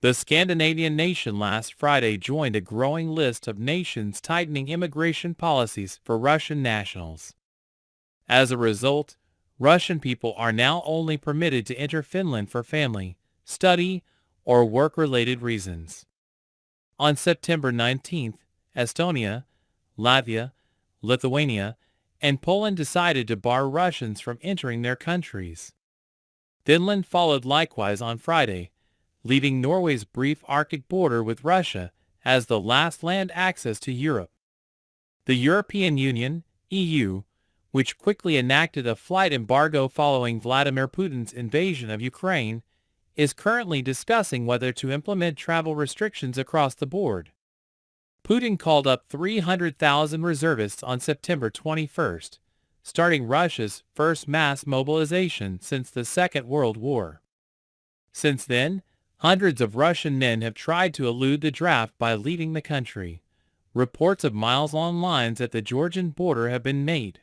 The Scandinavian nation last Friday joined a growing list of nations tightening immigration policies for Russian nationals. As a result, Russian people are now only permitted to enter Finland for family, study, or work-related reasons. On September 19th, Estonia, Latvia, Lithuania, and Poland decided to bar Russians from entering their countries. Finland followed likewise on Friday, leaving Norway's brief Arctic border with Russia as the last land access to Europe. The European Union, EU, which quickly enacted a flight embargo following Vladimir Putin's invasion of Ukraine, is currently discussing whether to implement travel restrictions across the board. Putin called up 300,000 reservists on September 21st, starting Russia's first mass mobilization since the Second World War. Since then, hundreds of Russian men have tried to elude the draft by leaving the country. Reports of miles-long lines at the Georgian border have been made.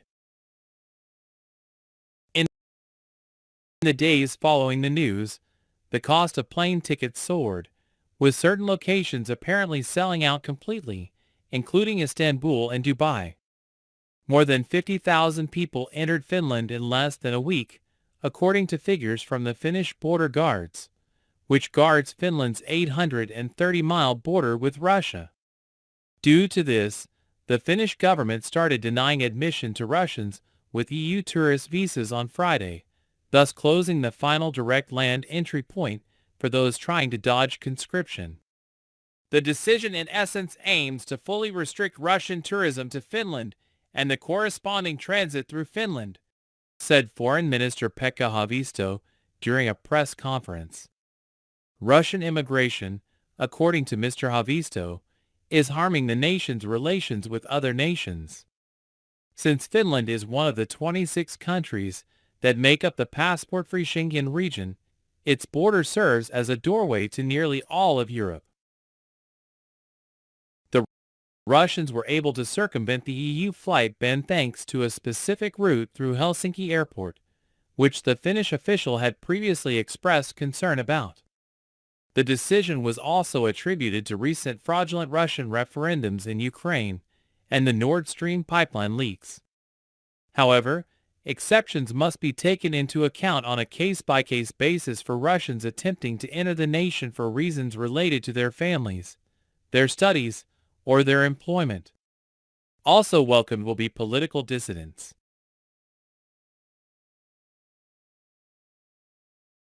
In the days following the news, the cost of plane tickets soared, with certain locations apparently selling out completely, including Istanbul and Dubai. More than 50,000 people entered Finland in less than a week, according to figures from the Finnish Border Guards, which guards Finland's 830-mile border with Russia. Due to this, the Finnish government started denying admission to Russians with EU tourist visas on Friday, thus closing the final direct land entry point for those trying to dodge conscription. The decision in essence aims to fully restrict Russian tourism to Finland and the corresponding transit through Finland, said Foreign Minister Pekka Haavisto during a press conference. Russian immigration, according to Mr. Haavisto, is harming the nation's relations with other nations. Since Finland is one of the 26 countries that make up the passport-free Schengen region, its border serves as a doorway to nearly all of Europe. The Russians were able to circumvent the EU flight ban thanks to a specific route through Helsinki Airport, which the Finnish official had previously expressed concern about. The decision was also attributed to recent fraudulent Russian referendums in Ukraine and the Nord Stream pipeline leaks. However, exceptions must be taken into account on a case-by-case basis for Russians attempting to enter the nation for reasons related to their families, their studies, or their employment. Also welcomed will be political dissidents.